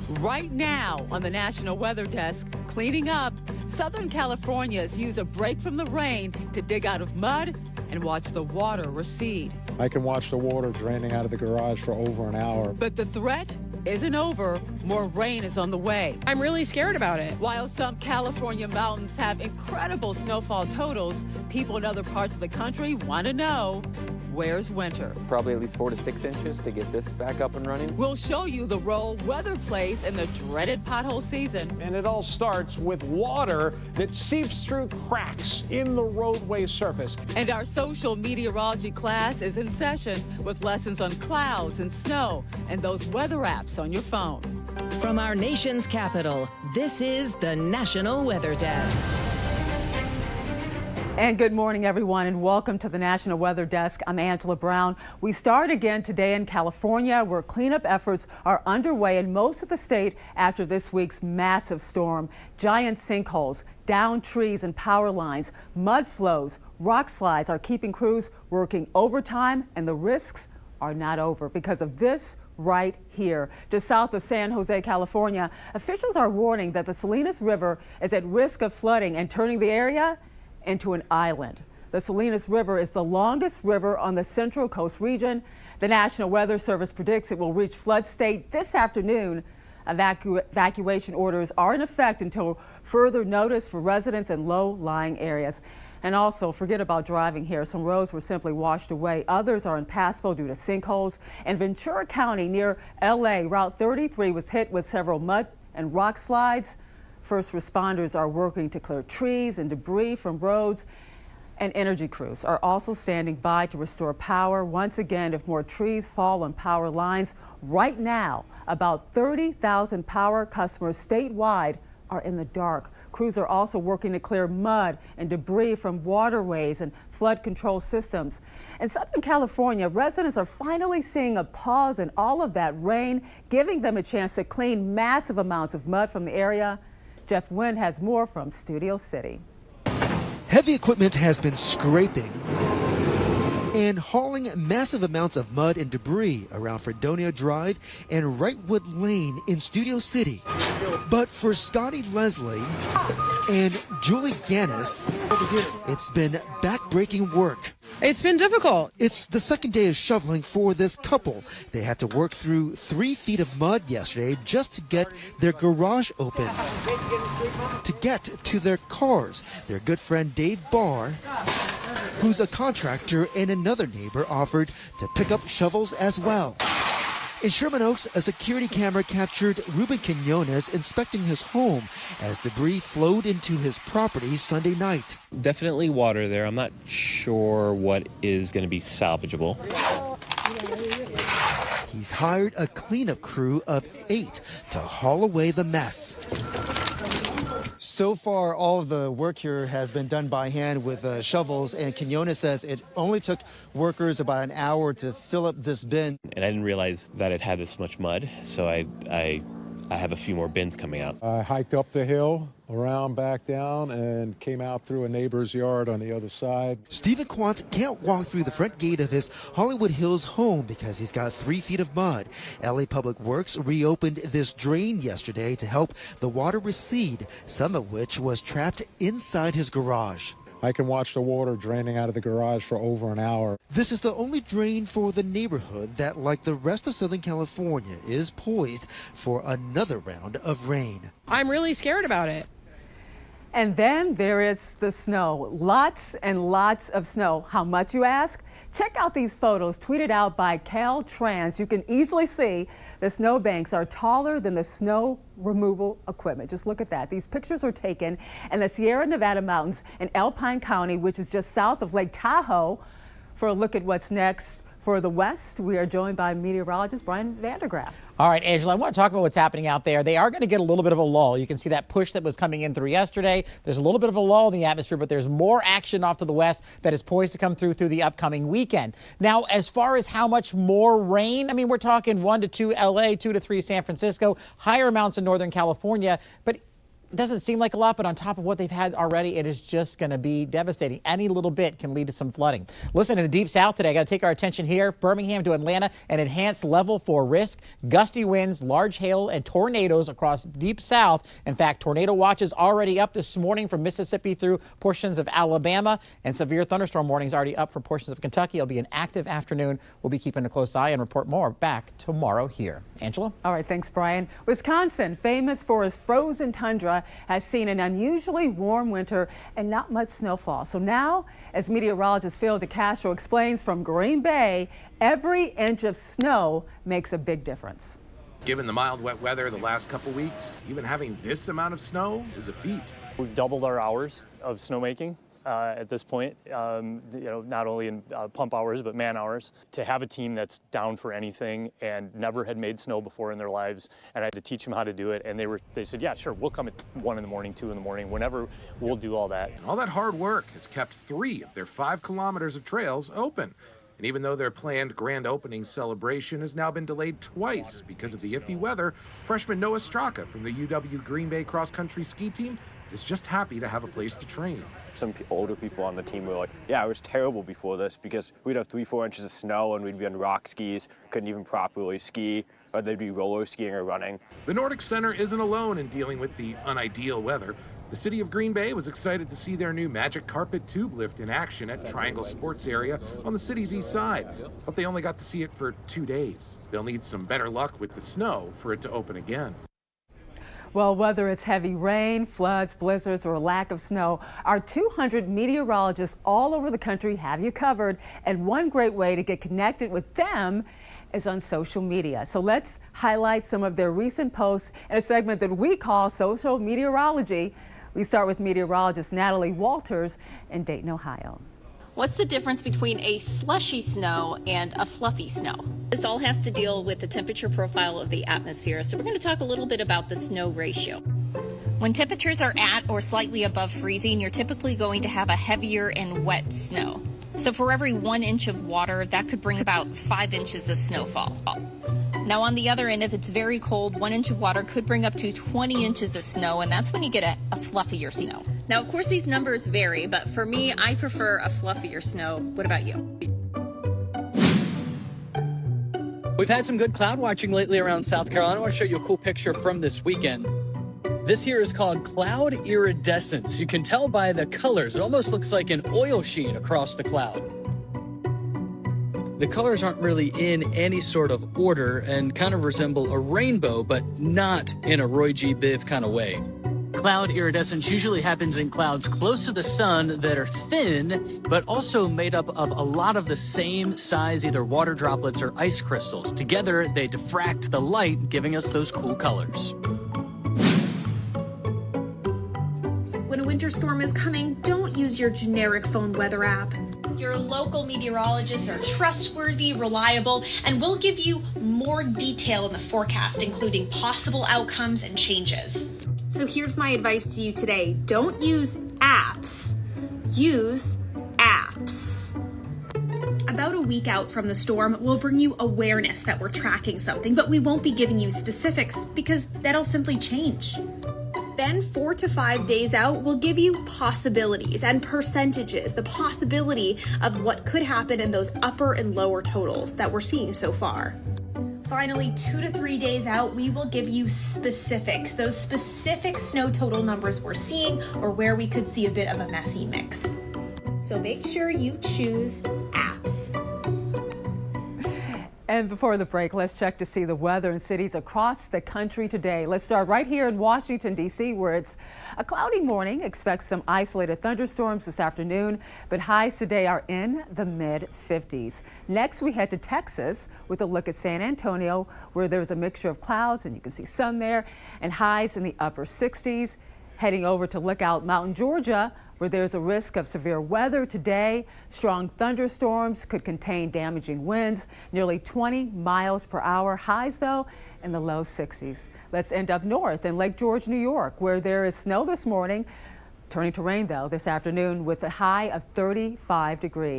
Right now on the National Weather Desk, cleaning up, Southern Californians use a break from the rain to dig out of mud and watch the water recede. I can watch the water draining out of the garage for over an hour. But the threat isn't over. More rain is on the way. I'm really scared about it. While some California mountains have incredible snowfall totals, people in other parts of the country want to know, where's winter? Probably at least 4 to 6 inches to get this back up and running. We'll show you the role weather plays in the dreaded pothole season. And it all starts with water that seeps through cracks in the roadway surface. And our social meteorology class is in session with lessons on clouds and snow and those weather apps on your phone. From our nation's capital, this is the National Weather Desk. And good morning, everyone, and welcome to the National Weather Desk. I'm Angela Brown. We start again today in California, where cleanup efforts are underway in most of the state after this week's massive storm. Giant sinkholes, downed trees and power lines, mud flows, rock slides are keeping crews working overtime, and the risks are not over because of this right here. Just south of San Jose, California, officials are warning that the Salinas River is at risk of flooding and turning the area into an island. The Salinas River is the longest river on the Central Coast region. The National Weather Service predicts it will reach flood state this afternoon. Evacuation orders are in effect until further notice for residents in low-lying areas. And also, forget about driving here. Some roads were simply washed away. Others are impassable due to sinkholes. In Ventura County near LA, Route 33 was hit with several mud and rock slides. First responders are working to clear trees and debris from roads, and energy crews are also standing by to restore power. Once again, if more trees fall on power lines, right now, about 30,000 power customers statewide are in the dark. Crews are also working to clear mud and debris from waterways and flood control systems. In Southern California, residents are finally seeing a pause in all of that rain, giving them a chance to clean massive amounts of mud from the area. Jeff Wynn has more from Studio City. Heavy equipment has been scraping and hauling massive amounts of mud and debris around Fredonia Drive and Wrightwood Lane in Studio City. But for Scotty Leslie and Julie Gannis, it's been backbreaking work. It's been difficult. It's the second day of shoveling for this couple. They had to work through 3 feet of mud yesterday just to get their garage open, to get to their cars. Their good friend Dave Barr, who's a contractor, and another neighbor offered to pick up shovels as well. In Sherman Oaks, a security camera captured Ruben Quinones inspecting his home as debris flowed into his property Sunday night. Definitely water there. I'm not sure what is going to be salvageable. He's hired a cleanup crew of 8 to haul away the mess. So far, all of the work here has been done by hand with shovels, and Quinones says it only took workers about an hour to fill up this bin. And I didn't realize that it had this much mud, so I have a few more bins coming out. I hiked up the hill, around back down, and came out through a neighbor's yard on the other side. Stephen Quant can't walk through the front gate of his Hollywood Hills home because he's got 3 feet of mud. LA Public Works reopened this drain yesterday to help the water recede, some of which was trapped inside his garage. I can watch the water draining out of the garage for over an hour. This is the only drain for the neighborhood that, like the rest of Southern California, is poised for another round of rain. I'm really scared about it. And then there is the snow. Lots and lots of snow. How much, you ask? Check out these photos tweeted out by Caltrans. You can easily see the snowbanks are taller than the snow removal equipment. Just look at that. These pictures were taken in the Sierra Nevada mountains in Alpine County, which is just south of Lake Tahoe. For a look at what's next for the West, we are joined by meteorologist Brian Vandergraaf. All right, Angela, I want to talk about what's happening out there. They are going to get a little bit of a lull. You can see that push that was coming in through yesterday. There's a little bit of a lull in the atmosphere, but there's more action off to the west that is poised to come through the upcoming weekend. Now, as far as how much more rain, I mean, we're talking 1 to 2 LA, 2 to 3 San Francisco, higher amounts in Northern California, but It doesn't seem like a lot, but on top of what they've had already, it is just going to be devastating. Any little bit can lead to some flooding. Listen, in the deep south today, got to take our attention here. Birmingham to Atlanta, an enhanced level 4 risk. Gusty winds, large hail, and tornadoes across deep south. In fact, tornado watches already up this morning from Mississippi through portions of Alabama, and severe thunderstorm warnings already up for portions of Kentucky. It'll be an active afternoon. We'll be keeping a close eye and report more back tomorrow here. Angela? All right, thanks, Brian. Wisconsin, famous for its frozen tundra, has seen an unusually warm winter and not much snowfall. So now, as meteorologist Phil DeCastro explains from Green Bay, every inch of snow makes a big difference. Given the mild, wet weather the last couple weeks, even having this amount of snow is a feat. We've doubled our hours of snowmaking. At this point, not only in pump hours, but man hours. To have a team that's down for anything and never had made snow before in their lives, and I had to teach them how to do it, and they said, yeah, sure, we'll come at 1 in the morning, 2 in the morning, whenever, we'll do all that. And all that hard work has kept 3 of their 5 kilometers of trails open. And even though their planned grand opening celebration has now been delayed twice because of the iffy weather, freshman Noah Straka from the UW Green Bay cross-country ski team is just happy to have a place to train. Some older people on the team were like, yeah, it was terrible before this because we'd have 3-4 inches of snow and we'd be on rock skis, couldn't even properly ski, or they'd be roller skiing or running. The Nordic Center isn't alone in dealing with the unideal weather. The city of Green Bay was excited to see their new Magic Carpet tube lift in action at Triangle Sports Area on the city's east side, but they only got to see it for 2 days. They'll need some better luck with the snow for it to open again. Well, whether it's heavy rain, floods, blizzards, or a lack of snow, our 200 meteorologists all over the country have you covered. And one great way to get connected with them is on social media. So let's highlight some of their recent posts in a segment that we call Social Meteorology. We start with meteorologist Natalie Walters in Dayton, Ohio. What's the difference between a slushy snow and a fluffy snow? This all has to deal with the temperature profile of the atmosphere. So we're going to talk a little bit about the snow ratio. When temperatures are at or slightly above freezing, you're typically going to have a heavier and wet snow. So for every 1 inch of water, that could bring about 5 inches of snowfall. Now on the other end, if it's very cold, 1 inch of water could bring up to 20 inches of snow, and that's when you get a fluffier snow. Now, of course, these numbers vary, but for me, I prefer a fluffier snow. What about you? We've had some good cloud watching lately around South Carolina. I want to show you a cool picture from this weekend. This here is called cloud iridescence. You can tell by the colors. It almost looks like an oil sheen across the cloud. The colors aren't really in any sort of order and kind of resemble a rainbow, but not in a Roy G. Biv kind of way. Cloud iridescence usually happens in clouds close to the sun that are thin, but also made up of a lot of the same size, either water droplets or ice crystals. Together, they diffract the light, giving us those cool colors. When a winter storm is coming, don't use your generic phone weather app. Your local meteorologists are trustworthy, reliable, and will give you more detail in the forecast, including possible outcomes and changes. So here's my advice to you today. Don't use apps. Use apps. About a week out from the storm, we'll bring you awareness that we're tracking something, but we won't be giving you specifics because that'll simply change. Then 4 to 5 days out, we'll give you possibilities and percentages, the possibility of what could happen in those upper and lower totals that we're seeing so far. Finally, 2 to 3 days out, we will give you specifics, those specific snow total numbers we're seeing or where we could see a bit of a messy mix. So make sure you choose apps. And before the break, let's check to see the weather in cities across the country today. Let's start right here in Washington, D.C., where it's a cloudy morning. Expect some isolated thunderstorms this afternoon, but highs today are in the mid-50s. Next, we head to Texas with a look at San Antonio, where there's a mixture of clouds, and you can see sun there, and highs in the upper 60s. Heading over to Lookout Mountain, Georgia, where there's a risk of severe weather today. Strong thunderstorms could contain damaging winds, nearly 20 miles per hour. Highs, though, in the low 60s. Let's end up north in Lake George, New York, where there is snow this morning, turning to rain, though, this afternoon with a high of 35 degrees.